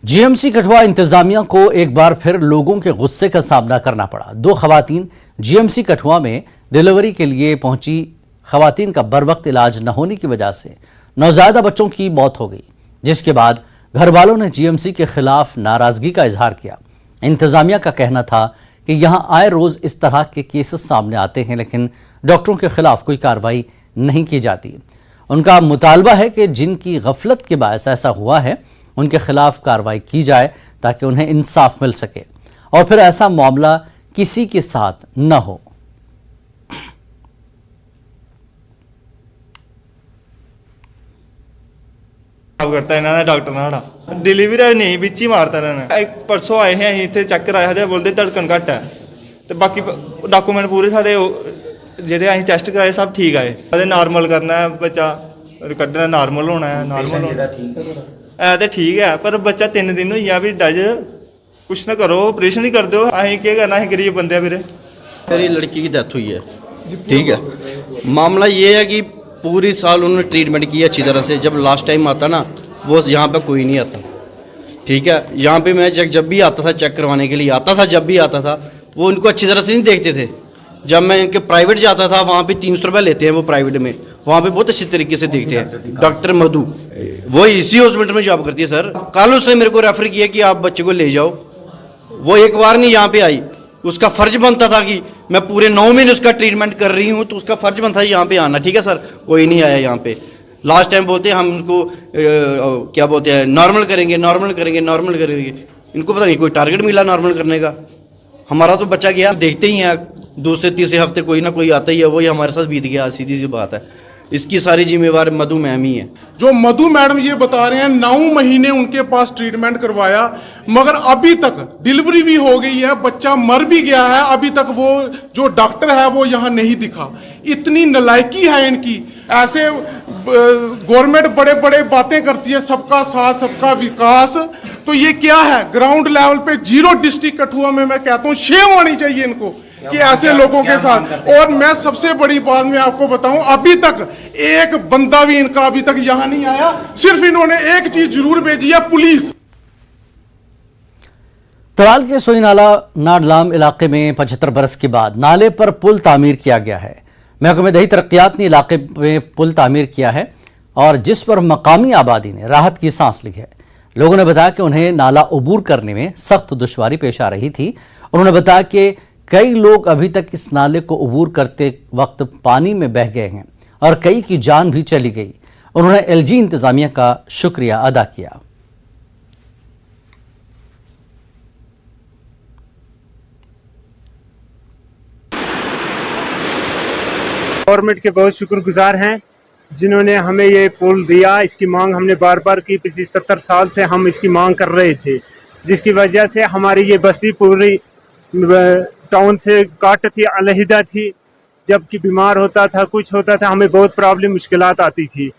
GMC Kathua इंतजामिया को एक बार फिर लोगों के गुस्से का सामना करना पड़ा। दो खवातीन जीएमसी कठुआ में डिलीवरी के लिए पहुंची खवातीन का बर वक्त इलाज न होने की वजह से नौज़ायदा बच्चों की मौत हो गई, जिसके बाद घर वालों ने जीएमसी के खिलाफ नाराजगी का इजहार किया। इंतजामिया का कहना था कि यहां आए रोज इस तरह के केसेस सामने आते हैं, लेकिन डॉक्टरों के खिलाफ कोई कार्रवाई नहीं की जाती। उनका मुतालबा है कि जिनकी गफलत के बायस ऐसा हुआ है उनके खिलाफ कार्रवाई की जाए ताकि उन्हें इंसाफ मिल सके और फिर ऐसा मामला किसी के साथ न हो। करता है डॉक्टर ना डिलीवरी नहीं बिच ही मारता इन्होंने। परसों आए हैं इतने चेक कराया थे, बोलते धड़कन घट है तो बाकी डॉकूमेंट पूरे सारे जेडे अं टेस्ट कराए सब ठीक आए। नॉर्मल करना है बच्चा, कड्ढना नॉर्मल होना है, नॉर्मल होना है तो ठीक है, पर बच्चा 3 दिन हुई भी डज कुछ ना करो, ऑपरेशन ही कर दो। अं क्या करना, अं गरीब बंदे फिर। मेरी लड़की की डेथ हुई है, ठीक है। मामला ये है कि पूरी साल उन्होंने ट्रीटमेंट की अच्छी तरह से। जब लास्ट टाइम आता ना वो यहाँ पे कोई नहीं आता, ठीक है। यहाँ पे मैं जब भी आता था चेक करवाने के लिए आता था, जब भी आता था वो उनको अच्छी तरह से नहीं देखते थे। जब मैं इनके प्राइवेट जाता था वहाँ पे 300 रुपये लेते हैं वो प्राइवेट में, वहाँ पे बहुत अच्छी तरीके से देखते हैं। डॉक्टर मधु वो इसी हॉस्पिटल में जॉब करती है सर। कल उसने मेरे को रेफर किया कि आप बच्चे को ले जाओ, वो एक बार नहीं यहाँ पे आई। उसका फर्ज बनता था कि मैं पूरे 9 महीने उसका ट्रीटमेंट कर रही हूँ तो उसका फर्ज बनता था यहाँ पे आना, ठीक है सर। कोई नहीं आया यहाँ पे। लास्ट टाइम बोलते हैं हम उनको क्या बोलते हैं नॉर्मल करेंगे, नॉर्मल करेंगे, नॉर्मल करेंगे। इनको पता नहीं कोई टारगेट मिला नॉर्मल करने का। हमारा तो बच्चा गया, देखते ही हैं 2 से 3 हफ्ते कोई ना कोई आता ही है, वही हमारे साथ बीत गया। सीधी सी बात है, इसकी सारी जिम्मेवार मधु मैम ही है। जो मधु मैडम ये बता रहे हैं 9 महीने उनके पास ट्रीटमेंट करवाया, मगर अभी तक डिलीवरी भी हो गई है, बच्चा मर भी गया है, अभी तक वो जो डॉक्टर है वो यहाँ नहीं दिखा। इतनी नालायकी है इनकी। ऐसे गवर्नमेंट बड़े बड़े बातें करती है, सबका साथ सबका विकास, तो ये क्या है? ग्राउंड लेवल पे 0 डिस्ट्रिक्ट कठुआ में मैं कहता हूँ शेम होनी चाहिए इनको कि ऐसे लोगों के साथ। और मैं सबसे बड़ी बात मैं आपको बताऊं, अभी तक एक बंदा भी इनका अभी तक यहां नहीं आया। सिर्फ इन्होंने एक चीज जरूर भेजी है, पुलिस। तराल के सोई नाला नाडलाम इलाके में 75 बरस के बाद नाले पर पुल तामीर किया गया है। महकमे दही तरक्यात ने इलाके में पुल तामीर किया है और जिस पर मकामी आबादी ने राहत की सांस ली है। लोगों ने बताया कि उन्हें नाला अबूर करने में सख्त दुश्वारी पेश आ रही थी। उन्होंने बताया कि कई लोग अभी तक इस नाले को अबूर करते वक्त पानी में बह गए हैं और कई की जान भी चली गई। उन्होंने एलजी इंतजामिया का शुक्रिया अदा किया। गवर्नमेंट के बहुत शुक्रगुजार हैं जिन्होंने हमें ये पुल दिया। इसकी मांग हमने बार बार की, पिछले 70 साल से हम इसकी मांग कर रहे थे, जिसकी वजह से हमारी ये बस्ती पूरी टाउन से काट थी, अलहिदा थी। जबकि बीमार होता था, कुछ होता था, हमें बहुत प्रॉब्लम मुश्किलात आती थी,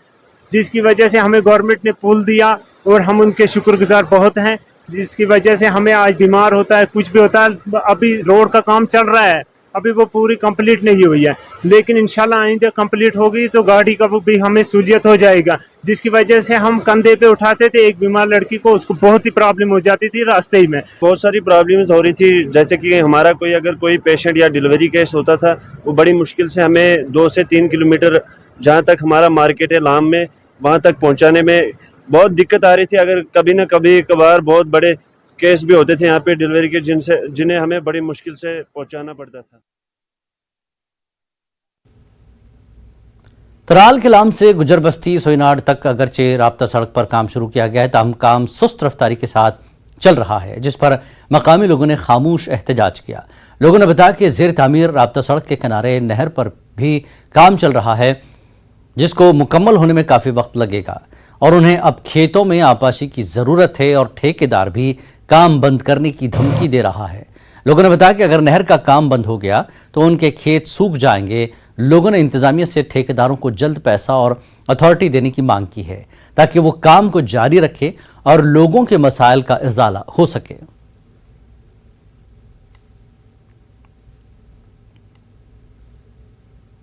जिसकी वजह से हमें गवर्नमेंट ने पुल दिया और हम उनके शुक्रगुजार बहुत हैं। जिसकी वजह से हमें आज बीमार होता है, कुछ भी होता है। अभी रोड का काम चल रहा है, अभी वो पूरी कंप्लीट नहीं हुई है, लेकिन इंशाल्लाह आइंदा कंप्लीट होगी तो गाड़ी का भी हमें सहूलियत हो जाएगा। जिसकी वजह से हम कंधे पे उठाते थे एक बीमार लड़की को, उसको बहुत ही प्रॉब्लम हो जाती थी रास्ते ही में। बहुत सारी प्रॉब्लम्स हो रही थी, जैसे कि हमारा अगर कोई पेशेंट या डिलीवरी केस होता था, वो बड़ी मुश्किल से हमें 2 से 3 किलोमीटर जहाँ तक हमारा मार्केट है लाम में, वहाँ तक पहुँचाने में बहुत दिक्कत आ रही थी। अगर कभी न कभी कभार बहुत बड़े केस भी होते थे यहाँ पे डिलीवरी के, जिन्हें हमें बड़ी मुश्किल से पहुंचाना पड़ता था। तराल के लाम से गुजर बस्ती सोईनाड तक अगरचे राब्ता सड़क पर काम शुरू किया गया है, तमाम काम सुस्त रफ्तारी के साथ चल रहा है, जिस पर मकामी लोगों ने खामोश एहतजाज किया। लोगों ने बताया कि जेर तामीर राब्ता सड़क के किनारे नहर पर भी काम चल रहा है, जिसको मुकम्मल होने में काफ़ी वक्त लगेगा और उन्हें अब खेतों में आपाशी की ज़रूरत है और ठेकेदार भी काम बंद करने की धमकी दे रहा है। लोगों ने बताया कि अगर नहर का काम बंद हो गया तो उनके खेत सूख जाएंगे। लोगों ने इंतजामिया से ठेकेदारों को जल्द पैसा और अथॉरिटी देने की मांग की है ताकि वो काम को जारी रखे और लोगों के मसाइल का इजाला हो सके।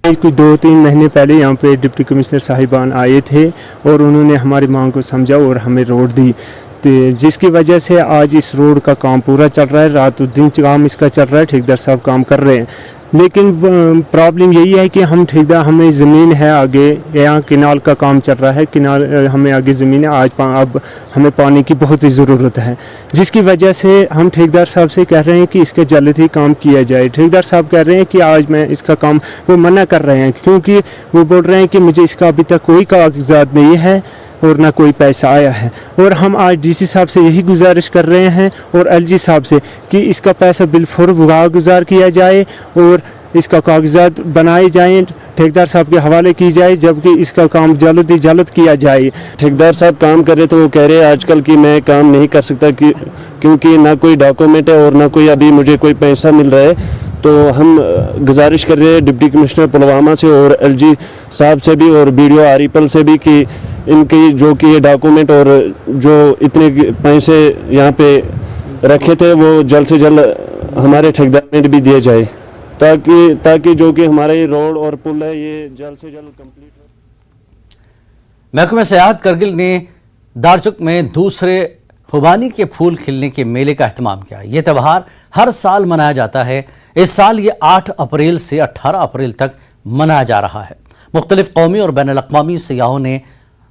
कुछ 2-3 महीने पहले यहाँ पे डिप्टी कमिश्नर साहिबान आए थे और उन्होंने हमारी मांग को समझा और हमें रोड दी। तो जिसकी वजह से आज इस रोड का काम पूरा चल रहा है, रात दिन काम इसका चल रहा है, ठेकेदार साहब काम कर रहे हैं। लेकिन प्रॉब्लम यही है कि हम ठेकेदार, हमें ज़मीन है आगे, यहाँ किनाल का काम चल रहा है, किनाल हमें आगे ज़मीन है, अब हमें पानी की बहुत ही ज़रूरत है, जिसकी वजह से हम ठेकेदार साहब से कह रहे हैं कि इसके जल्द ही काम किया जाए। ठेकेदार साहब कह रहे हैं कि आज मैं इसका काम, वो मना कर रहे हैं क्योंकि वो बोल रहे हैं कि मुझे इसका अभी तक कोई कागजात नहीं है और ना कोई पैसा आया है। और हम आज डीसी साहब से यही गुजारिश कर रहे हैं और एलजी साहब से कि इसका पैसा बिलफुर गुजार किया जाए और इसका कागजात बनाए जाएं, ठेकेदार साहब के हवाले की जाए, जबकि इसका काम जल्द ही जल्द किया जाए। ठेकेदार साहब काम कर रहे तो वो कह रहे हैं आजकल कि मैं काम नहीं कर सकता क्योंकि ना कोई डॉक्यूमेंट है और ना कोई अभी मुझे कोई पैसा मिल रहा है। तो हम गुजारिश कर रहे हैं डिप्टी कमिश्नर पुलवामा से और एलजी साहब से भी और बीडीओ आरिपल से भी कि इनकी जो कि ये डॉक्यूमेंट और जो इतने पैसे यहाँ पे रखे थे वो जल्द से जल्द हमारे ठेकेदार में भी दिए जाए ताकि जो कि हमारा ये रोड और पुल है ये जल्द से जल्द कंप्लीट हो। महकमा सेहत करगिल ने दारचुक में दूसरे खुबानी के फूल खिलने के मेले का एहतमाम किया। ये त्यौहार हर साल मनाया जाता है। इस साल ये 8 अप्रैल से 18 अप्रैल तक मनाया जा रहा है। मुख्तलिफ कौमी और बैनुल अक़वामी सयाहों ने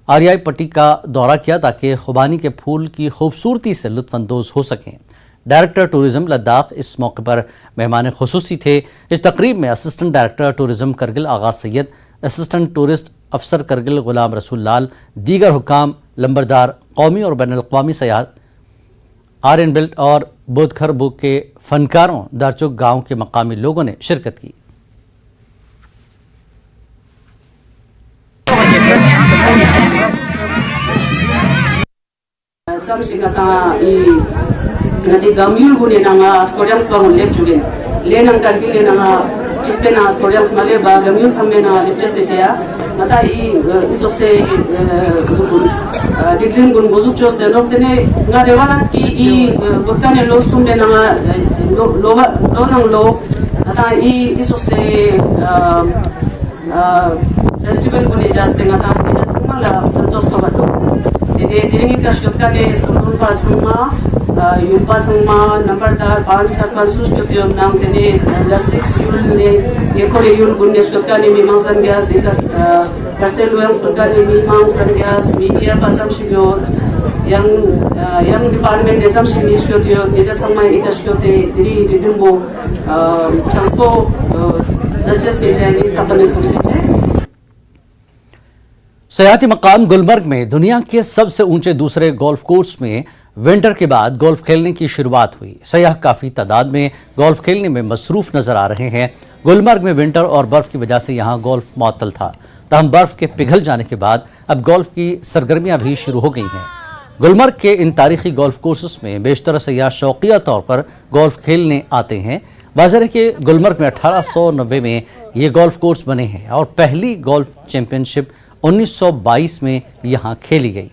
आरियाई पट्टी का दौरा किया ताकि खुबानी के फूल की खूबसूरती से लुत्फ़अंदोज़ हो सकें। डायरेक्टर टूरिज़म लद्दाख इस मौके पर मेहमान खुसूसी थे। इस तकरीब में असिस्टेंट डायरेक्टर टूरिज़म करगिल आगाज़ सैयद, असिस्टेंट टूरिस्ट अफसर करगिल गुलाम रसूल लाल, दीगर हुकाम, लंबरदार, कौमी और बैनुल अक़वामी सयाहत, आर्यन बिल्ट और बोधखर बुक के फनकारों, दारचुक गाँव के मकामी लोगों ने शिरकत की। nanti gamil gune nanga skoriam swangun lep jugen le nang targi le nanga chippe na skoriam smale ba gamil samme na lepche se kya mata isose diglin gun bozuk chos de nok tene nga dewana ki botane lo sumbe nanga lo nang lo mata isose festival gune jaste ngata jaste mala tantos to gato de diringi ka shokta de skulun pa summa Yulpa Sangma, Nambardar, Pan Sarkar, Sushkutio, Nam, the 6 Yul, Yekore Yul, Bundes, Tokani, Mimans, and Gas, Marcel Williams, Tokani, Mimans, and Gas, Media, Pasam Shigyo, young department, Nesam Shini Shkutio, Nidasama, Itashkote, Diri, Didumbo, Transpo, Duchess, and Kapane. सयाहती मकाम गुलमर्ग में दुनिया के सबसे ऊंचे दूसरे golf course में winter के बाद गोल्फ खेलने की शुरुआत हुई। सयाह काफ़ी तादाद में गोल्फ खेलने में मसरूफ नजर आ रहे हैं। गुलमर्ग में विंटर और बर्फ़ की वजह से यहाँ गोल्फ मुअत्तल था, तहम बर्फ़ के पिघल जाने के बाद अब गोल्फ की सरगर्मियाँ भी शुरू हो गई हैं। गुलमर्ग के इन तारीखी गोल्फ कोर्सेस में बेशतर सयाह शौकिया तौर पर गोल्फ खेलने आते हैं। वाज़ेह है कि गुलमर्ग में 1890 में ये गोल्फ कोर्स बने हैं और पहली गोल्फ चैम्पियनशिप 1922 में यहाँ खेली गई।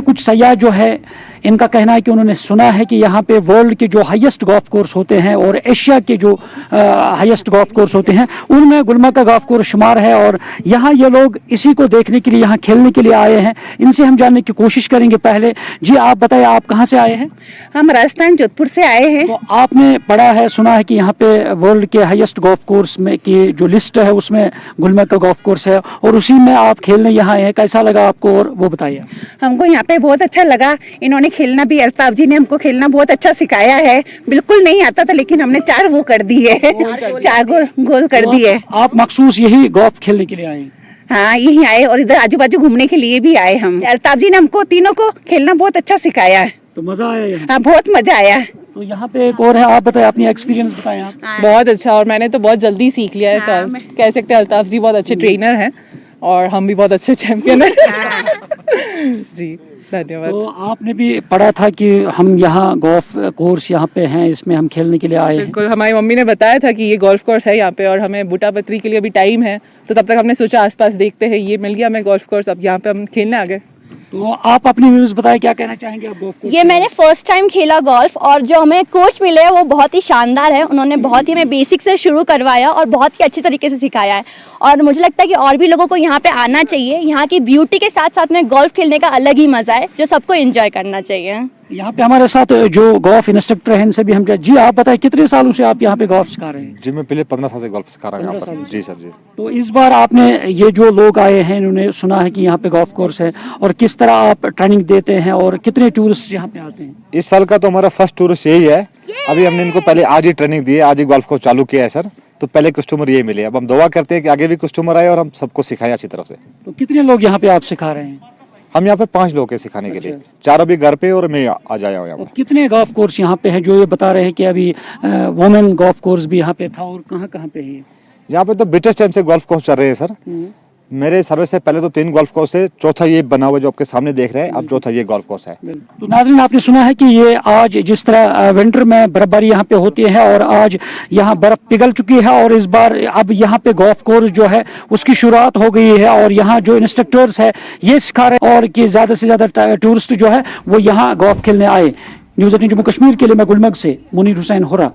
कुछ सयाह जो है इनका कहना है कि उन्होंने सुना है कि यहाँ पे वर्ल्ड के जो हाईएस्ट गोल्फ कोर्स होते हैं और एशिया के जो हाईएस्ट गोल्फ कोर्स होते हैं उनमें गुलमर्ग का गोल्फ कोर्स शुमार है और यहाँ ये लोग इसी को देखने के लिए, यहाँ खेलने के लिए आए हैं। इनसे हम जानने की कोशिश करेंगे। पहले जी आप बताइए, आप कहाँ से आए हैं? हम राजस्थान जोधपुर से आए हैं। तो आपने पढ़ा है, सुना है कि यहाँ पे वर्ल्ड के हाईएस्ट गोल्फ कोर्स में की जो लिस्ट है उसमें गुलमर्ग का गोल्फ कोर्स है और उसी में आप खेलने यहाँ आए हैं। कैसा लगा आपको और वो बताइए। हमको यहाँ पे बहुत अच्छा लगा। इन्होंने खेलना भी, अल्ताफ जी ने हमको खेलना बहुत अच्छा सिखाया है। बिल्कुल नहीं आता था लेकिन हमने 4 वो कर दी है, 4 गोल कर दिए। आप मखसूस यही गोल्फ खेलने के लिए आए? हाँ, यही आए और इधर आजू बाजू घूमने के लिए भी आए हम। अल्ताफ जी ने हमको तीनों को खेलना बहुत अच्छा सिखाया है। तो मजा आया? हाँ, बहुत मजा आया। तो यहाँ पे एक और है, आप बताएं अपनी एक्सपीरियंस बताएं आप। बहुत अच्छा, और मैंने तो बहुत जल्दी सीख लिया है। तो कह सकते हैं अल्ताफ जी बहुत अच्छे ट्रेनर हैं और हम भी बहुत अच्छे चैंपियन हैं। जी धन्यवाद। तो आपने भी पढ़ा था कि हम यहाँ गोल्फ कोर्स यहाँ पे हैं, इसमें हम खेलने के लिए आए हैं? बिल्कुल, हमारी मम्मी ने बताया था कि ये गोल्फ कोर्स है यहाँ पे और हमें बूटा पत्री के लिए भी टाइम है, तो तब तक हमने सोचा आसपास देखते हैं। ये मिल गया हमें गोल्फ कोर्स, अब यहाँ पे हम खेलने आ गए। तो आप अपनी व्यूज बताएं, क्या कहना चाहेंगे आप गोल्फ कोर्स ये मैंने फर्स्ट टाइम खेला गोल्फ, और जो हमें कोच मिले हैं वो बहुत ही शानदार है। उन्होंने बहुत ही हमें बेसिक से शुरू करवाया और बहुत ही अच्छी तरीके से सिखाया है, और मुझे लगता है कि और भी लोगों को यहाँ पे आना चाहिए। यहाँ की ब्यूटी के साथ साथ में गोल्फ खेलने का अलग ही मजा है जो सबको एंजॉय करना चाहिए। यहाँ पे हमारे साथ जो गोल्फ इंस्ट्रक्टर हैं इनसे भी हम जी आप बताएं, कितने सालों से आप यहाँ पे गोल्फ सिखा रहे हैं? जी मैं पहले 15 साल से गोल्फ सिखा रहा हूँ यहाँ पर। जी सर जी। तो इस बार आपने ये जो लोग आए हैं इन्होंने सुना है कि यहाँ पे गोल्फ कोर्स है, और किस तरह आप ट्रेनिंग देते हैं और कितने टूरिस्ट यहाँ पे आते हैं? इस साल का तो हमारा फर्स्ट टूरिस्ट यही है। अभी हमने इनको पहले आज ही ट्रेनिंग दी है, आज ही गोल्फ को चालू किया है सर। तो पहले कस्टमर यही मिले, अब हम दुआ करते हैं कि आगे भी कस्टमर आए और हम सबको सिखाएं अच्छी तरह से। तो कितने लोग यहाँ पे आप सिखा रहे हैं? हम यहाँ पे 5 लोग हैं सिखाने के लिए, 4 अभी घर पे और मैं आ जाया हूँ यहाँ पे। कितने गोल्फ कोर्स यहाँ पे हैं जो ये बता रहे हैं कि अभी वुमेन गोल्फ कोर्स भी यहाँ पे था, और कहाँ कहाँ पे है? यहाँ पे तो ब्रिटिश टाइम से गोल्फ कोर्स चल रहे हैं सर। मेरे सर्विस से पहले तो 3 गोल्फ कोर्स है, चौथा ये बना हुआ जो आपके सामने देख रहे हैं, अब चौथा ये गोल्फ कोर्स है। तो नाज़रीन, आपने सुना है कि ये आज जिस तरह विंटर में बर्फबारी यहाँ पे होती है और आज यहाँ बर्फ पिघल चुकी है, और इस बार अब यहाँ पे गोल्फ कोर्स जो है उसकी शुरुआत हो गई है, और यहाँ जो इंस्ट्रक्टर्स है ये सिखा रहे हैं, और कि ज़्यादा से ज़्यादा टूरिस्ट जो है वो यहाँ गोल्फ खेलने आए। न्यूज़ 18 जम्मू कश्मीर के लिए मैं गुलमर्ग से मुनीर हुसैन हुर्रा।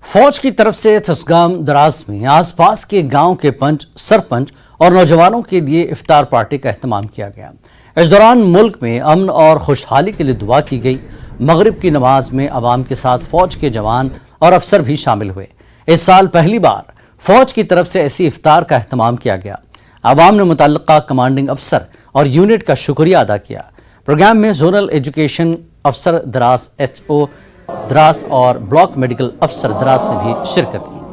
फौज की तरफ से थसगाम दराज में आसपास के गांव के पंच, सरपंच और नौजवानों के लिए इफ्तार पार्टी का एहतमाम किया गया। इस दौरान मुल्क में अमन और खुशहाली के लिए दुआ की गई। मगरिब की नमाज में अवाम के साथ फौज के जवान और अफसर भी शामिल हुए। इस साल पहली बार फौज की तरफ से ऐसी इफ्तार का एहतमाम किया गया। अवाम ने मुतल्लिका कमांडिंग अफसर और यूनिट का शुक्रिया अदा किया। प्रोग्राम में जोनल एजुकेशन अफसर दरास, HO द्रास और ब्लॉक मेडिकल अफसर द्रास ने भी शिरकत की।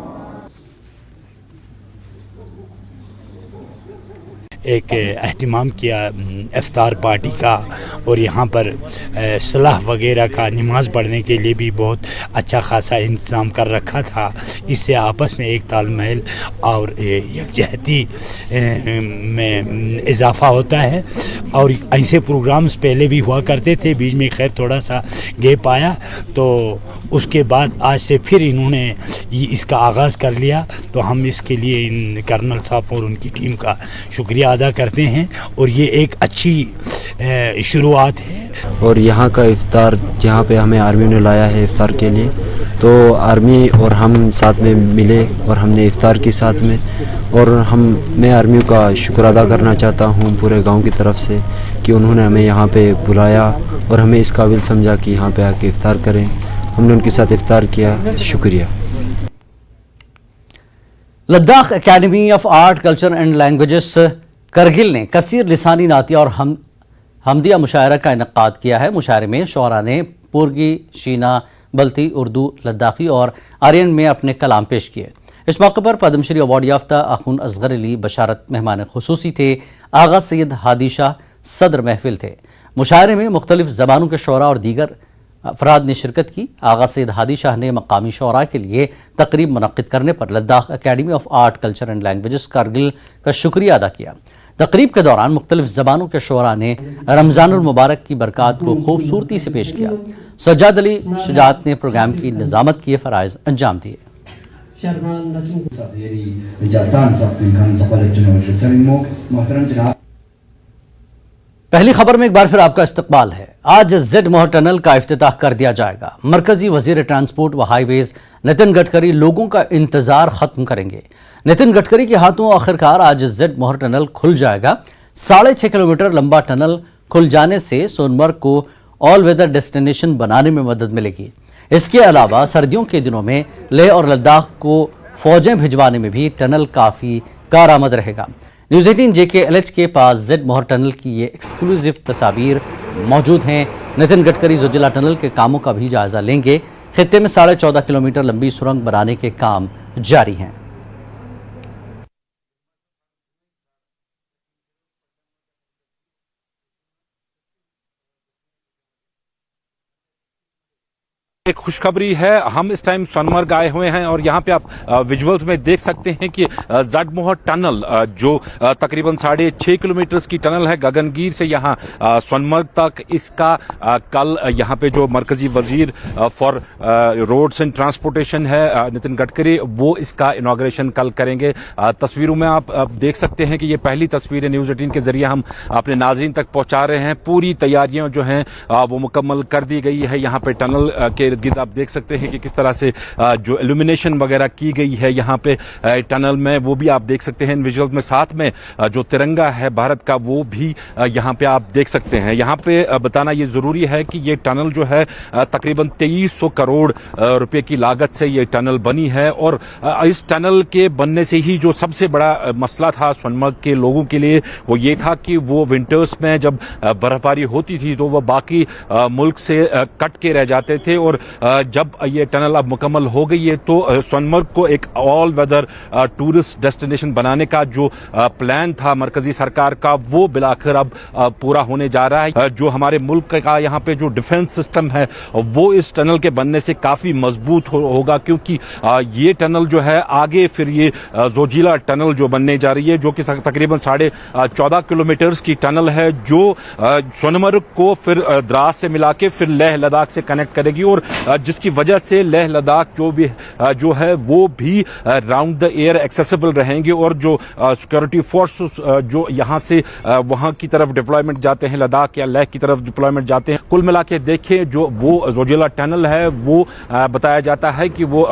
एक एहतमाम किया इफ्तार पार्टी का, और यहाँ पर सलाह वगैरह का नमाज़ पढ़ने के लिए भी बहुत अच्छा खासा इंतज़ाम कर रखा था। इससे आपस में एक तालमेल और यकजहती में इजाफ़ा होता है। और ऐसे प्रोग्राम्स पहले भी हुआ करते थे, बीच में खैर थोड़ा सा गैप आया, तो उसके बाद आज से फिर इन्होंने इसका आगाज़ कर लिया। तो हम इसके लिए इन कर्नल साहब और उनकी टीम का शुक्रिया अदा करते हैं, और ये एक अच्छी शुरुआत है। और यहाँ का इफ्तार जहाँ पे हमें आर्मी ने लाया है इफ्तार के लिए, तो आर्मी और हम साथ में मिले और हमने इफ्तार की साथ में, और मैं आर्मी का शुक्र अदा करना चाहता हूँ पूरे गांव की तरफ से कि उन्होंने हमें यहाँ पे बुलाया और हमें इस काबिल समझा कि यहाँ पे आके इफ्तार करें। हमने उनके साथ इफ्तार किया। शुक्रिया। Ladakh academy of art, culture and languages Kargil ने कसीर लिसानी नातिया और हमदिया मुशायरा का इनकाद किया है। मुशायरे में शोरा ने पुरगी, शीना, बल्ती, उर्दू, लद्दाखी और आर्यन में अपने कलाम पेश किए। इस मौके पर पद्मश्री अवार्ड याफ्ता अखुन असगर अली बशारत मेहमान खुसूसी थे। आगा सैयद हादी शाह सदर महफिल थे। मुशायरे में मुख्तलिफ ज़बानों के शोरा और दीगर अफराद ने शिरकत की। आगा सैयद हादी शाह ने मकामी शोरा के लिए तकरीब मुनक्किद करने पर Ladakh academy of art, culture and languages Kargil का शुक्रिया अदा किया। तकरीब के दौरान मुख्तलिफ ज़बानों के शोरा ने रमज़ानुल मुबारक की बरक़ात को खूबसूरती से पेश किया। सज्जाद अली शुजात ने प्रोग्राम की निज़ामत किए, फ़राइज़ अंजाम दिए। पहली खबर में एक बार फिर आपका इस्तकबाल है। आज जेड मोहर टनल का इफ्तिताह कर दिया जाएगा। मरकजी वजीर ट्रांसपोर्ट व हाईवेज नितिन गडकरी लोगों का इंतजार खत्म करेंगे। नितिन गडकरी के हाथों आखिरकार आज जेड मोहर टनल खुल जाएगा। 6.5 किलोमीटर लंबा टनल खुल जाने से सोनमर्ग को ऑल वेदर डेस्टिनेशन बनाने में मदद मिलेगी। इसके अलावा सर्दियों के दिनों में लेह और लद्दाख को फौजें भिजवाने में भी टनल काफ़ी कारआमद रहेगा। न्यूज़ 18 JKLH के पास जेड मोहर टनल की ये एक्सक्लूसिव तस्वीर मौजूद हैं। नितिन गडकरी जोजिला टनल के कामों का भी जायजा लेंगे। खित्ते में 14.5 किलोमीटर लंबी सुरंग बनाने के काम जारी हैं। एक खुशखबरी है, हम इस टाइम सोनमर्ग आए हुए हैं और यहाँ पे आप विजुअल्स में देख सकते हैं कि जटमोहर टनल जो तकरीबन 6.5 किलोमीटर की टनल है गगनगीर से यहाँ सोनमर्ग तक, इसका कल यहाँ पे जो मरकजी वजीर फॉर रोड्स एंड ट्रांसपोर्टेशन है नितिन गडकरी, वो इसका इनॉग्रेशन कल करेंगे। तस्वीरों में आप देख सकते हैं कि ये पहली तस्वीरें न्यूज़ 18 के जरिए हम अपने नाज़रीन तक पहुँचा रहे हैं। पूरी तैयारियाँ जो हैं वो मुकम्मल कर दी गई है। यहाँ पे टनल के इर्द गिर्द आप देख सकते हैं कि किस तरह से जो इल्यूमिनेशन वगैरह की गई है यहाँ पे टनल में, वो भी आप देख सकते हैं इन विजुअल्स में। साथ में जो तिरंगा है भारत का वो भी यहाँ पे आप देख सकते हैं। यहाँ पे बताना ये जरूरी है कि ये टनल जो है तकरीबन 2300 करोड़ रुपए की लागत से ये टनल बनी है और इस टनल के बनने से ही जो सबसे बड़ा मसला था सोनमर्ग के लोगों के लिए वो ये था कि वो विंटर्स में जब बर्फबारी होती थी तो वो बाकी मुल्क से कट के रह जाते थे और जब ये टनल अब मुकम्मल हो गई है तो सोनमर्ग को एक ऑल वेदर टूरिस्ट डेस्टिनेशन बनाने का जो प्लान था मरकजी सरकार का वो बिलाखिर अब पूरा होने जा रहा है। जो हमारे मुल्क का यहाँ पे जो डिफेंस सिस्टम है वो इस टनल के बनने से काफी मजबूत होगा, क्योंकि ये टनल जो है आगे फिर ये जोजिला टनल जो बनने जा रही है जो कि तकरीबन 14.5 किलोमीटर की टनल है जो सोनमर्ग को फिर द्रास से मिला के फिर लेह लद्दाख से कनेक्ट करेगी और जिसकी वजह से लेह लद्दाख जो है वो भी राउंड द एयर एक्सेसिबल रहेंगे और जो सिक्योरिटी फोर्स जो यहाँ से वहाँ की तरफ डिप्लॉयमेंट जाते हैं, लद्दाख या लेह की तरफ डिप्लॉयमेंट जाते हैं, कुल मिला के देखें जो वो जोजिला टनल है वो बताया जाता है कि वो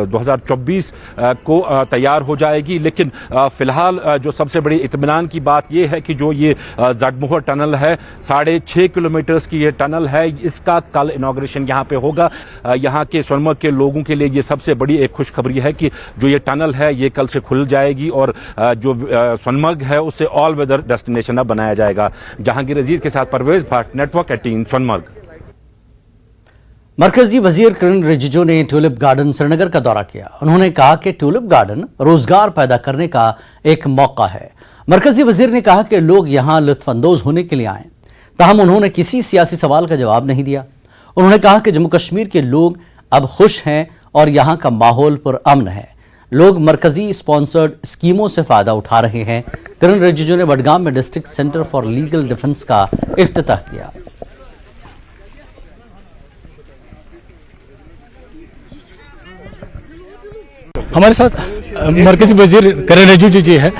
2024 को तैयार हो जाएगी। लेकिन फिलहाल जो सबसे बड़ी इत्मीनान की बात यह है कि जो ये जटमोहर टनल है 6.5 किलोमीटर की ये टनल है, इसका कल इनॉग्रेशन यहाँ पे होगा। यहाँ के सोनमर्ग के लोगों के लिए ये सबसे बड़ी एक खुशखबरी है कि जो ये टनल है ये कल से खुल जाएगी और जो सोनमर्ग है उसे ऑल वेदर डेस्टिनेशन अब बनाया जाएगा। जहांगीर अजीज के साथ परवेज भाट, नेटवर्क 18 सोनमर्ग। मरकजी वजीर किरण रिजिजू ने ट्यूलिप गार्डन श्रीनगर का दौरा किया। उन्होंने कहा कि ट्यूलिप गार्डन रोजगार पैदा करने का एक मौका है। मरकजी वजीर ने कहा कि लोग यहाँ लुत्फानंदोज होने के लिए आए, ताहम उन्होंने किसी सियासी सवाल का जवाब नहीं दिया। उन्होंने कहा कि जम्मू कश्मीर के लोग अब खुश हैं और यहाँ का माहौल पुरअमन है। लोग मरकजी स्पॉन्सर्ड स्कीमों से फायदा उठा रहे हैं। किरण रिजिजू ने बडगाम में district centre for legal defence का इफ्तिताह किया। हमारे साथ मरकजी वजीर किरण रिजिजू जी है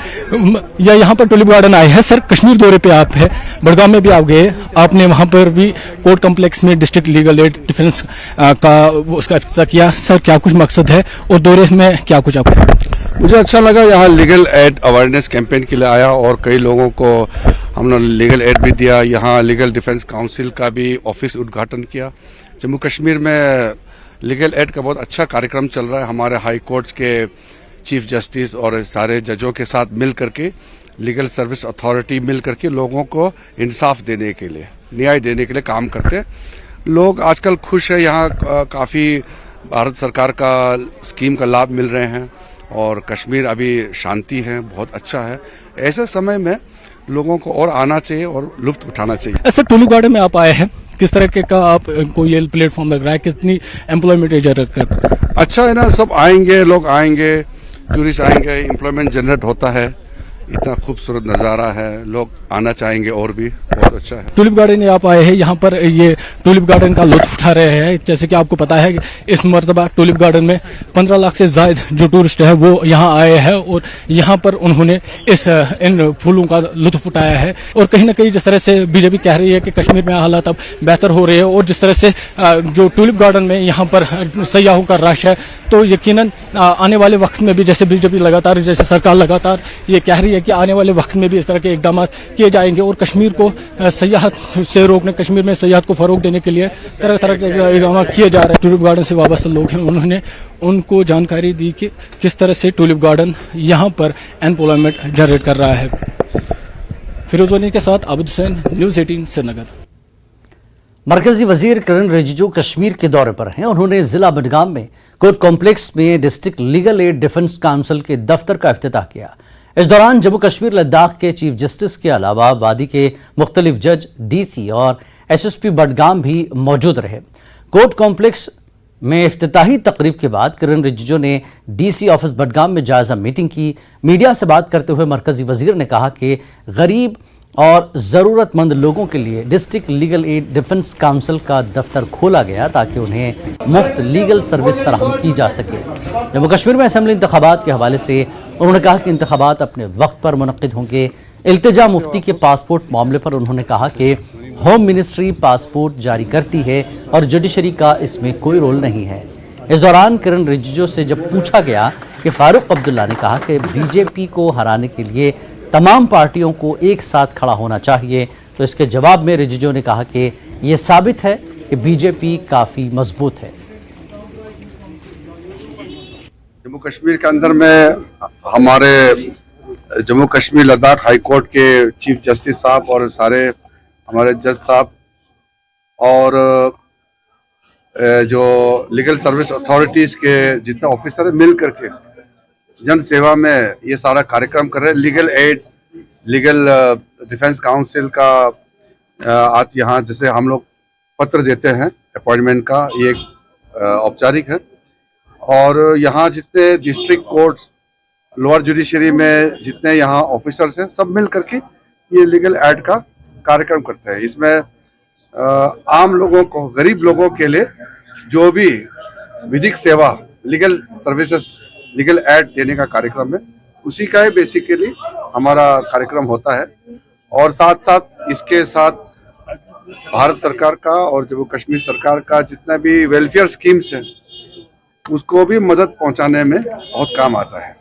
या यहाँ पर टूलिप गार्डन आए हैं। सर, कश्मीर दौरे पे आप है, बडगाम में भी आप गए, आपने वहाँ पर भी कोर्ट कम्प्लेक्स में डिस्ट्रिक्ट लीगल एड डिफेंस का उसका इफ्तिताह किया। सर, क्या कुछ मकसद है और दौरे में क्या कुछ आपको? मुझे अच्छा लगा, यहाँ लीगल एड अवेयरनेस कैंपेन के लिए आया और कई लोगों को हमने लीगल एड भी दिया। यहाँ लीगल डिफेंस काउंसिल का भी ऑफिस उद्घाटन किया। जम्मू कश्मीर में लीगल एड का बहुत अच्छा कार्यक्रम चल रहा है। हमारे हाई कोर्ट्स के चीफ जस्टिस और सारे जजों के साथ मिल करके लीगल सर्विस अथॉरिटी मिल करके लोगों को इंसाफ देने के लिए, न्याय देने के लिए काम करते हैं। लोग आजकल खुश है, यहाँ काफ़ी भारत सरकार का स्कीम का लाभ मिल रहे हैं और कश्मीर अभी शांति है, बहुत अच्छा है। ऐसे समय में लोगों को और आना चाहिए और लुत्फ उठाना चाहिए। सर, टूलिप गार्डन में आप आए हैं, किस तरह के का आपको ये प्लेटफॉर्म लग रहा है? कितनी एम्प्लॉयमेंट जनरेट कर? अच्छा है ना, सब आएंगे, लोग आएंगे, टूरिस्ट आएंगे, एम्प्लॉयमेंट जनरेट होता है। इतना खूबसूरत नज़ारा है, लोग आना चाहेंगे और भी, बहुत अच्छा है। टूलिप गार्डन में आप आए हैं, यहाँ पर ये टूलिप गार्डन का लुत्फ उठा रहे हैं। जैसे कि आपको पता है कि इस मरतबा टूलिप गार्डन में 15 लाख से ज़ायद जो टूरिस्ट है वो यहाँ आए हैं और यहाँ पर उन्होंने इन फूलों का लुत्फ उठाया है। और कहीं ना कहीं जिस तरह से बीजेपी कह रही है कि कश्मीर में हालात अब बेहतर हो रहे हैं और जिस तरह से जो टूलिप गार्डन में यहाँ पर सयाहों का रश है, तो यकीनन आने वाले वक्त में भी जैसे बीजेपी लगातार, जैसे सरकार लगातार ये कह रही है कि आने वाले वक्त में भी इस तरह के इकदाम किए जाएंगे और कश्मीर को सयाहत से रोकने, कश्मीर में सयाहत को फरोग देने के लिए तरह तरह के इकदाम किए जा रहे हैं। टूलिप गार्डन से वाबस्ता लोग हैं, उन्होंने उनको जानकारी दी कि किस तरह से टूलिप गार्डन यहाँ पर एम्प्लॉयमेंट जनरेट कर रहा है। फिरोज वनी के साथ आबिद हुसैन, न्यूज़ 18 श्रीनगर। मरकजी वजीर किरण रिजिजू कश्मीर के दौरे पर हैं। उन्होंने जिला बडगाम में कोर्ट कॉम्प्लेक्स में district legal aid defence council के दफ्तर का इफ्तिताह किया। इस दौरान जम्मू कश्मीर लद्दाख के चीफ जस्टिस के अलावा वादी के मुख्तलिफ जज, DC और SSP बडगाम भी मौजूद रहे। कोर्ट कॉम्प्लेक्स में इफ्तिताही तकरीब के बाद किरण रिजिजू ने डीसी ऑफिस बडगाम में जायजा मीटिंग की। मीडिया से बात करते हुए मरकजी वजीर ने कहा कि गरीब और ज़रूरतमंद लोगों के लिए district legal aid defence council का दफ्तर खोला गया ताकि उन्हें मुफ्त लीगल सर्विस फराहम की जा सके। जम्मू कश्मीर में असम्बली इंतखाबात के हवाले से उन्होंने कहा कि इंतखाबात अपने वक्त पर मुनक्किद होंगे। इल्तिजा मुफ्ती के पासपोर्ट मामले पर उन्होंने कहा कि होम मिनिस्ट्री पासपोर्ट जारी करती है और जुडिशरी का इसमें कोई रोल नहीं है। इस दौरान किरण रिजिजू से जब पूछा गया कि फारूक अब्दुल्ला ने कहा कि बीजेपी को हराने के लिए तमाम पार्टियों को एक साथ खड़ा होना चाहिए, तो इसके जवाब में रिजिजू ने कहा कि ये साबित है कि बीजेपी काफ़ी मजबूत है। जम्मू कश्मीर के अंदर में हमारे जम्मू कश्मीर लद्दाख हाई कोर्ट के चीफ जस्टिस साहब और सारे हमारे जज साहब और जो लीगल सर्विस अथॉरिटीज़ के जितने ऑफिसर हैं मिल करके जन सेवा में ये सारा कार्यक्रम कर रहे हैं। Legal aid, legal defence council का आज यहाँ जैसे हम लोग पत्र देते हैं अपॉइंटमेंट का, ये एक औपचारिक है। और यहाँ जितने डिस्ट्रिक्ट कोर्ट्स, लोअर जुडिशरी में जितने यहाँ ऑफिसर्स हैं, सब मिल करके ये लीगल एड का कार्यक्रम करते हैं। इसमें आम लोगों को, गरीब लोगों के लिए जो भी विधिक सेवा, लीगल सर्विसेज, लीगल एड देने का कार्यक्रम है, उसी का ही बेसिकली हमारा कार्यक्रम होता है। और साथ साथ इसके साथ भारत सरकार का और जम्मू कश्मीर सरकार का जितना भी वेलफेयर स्कीम्स हैं उसको भी मदद पहुंचाने में बहुत काम आता है।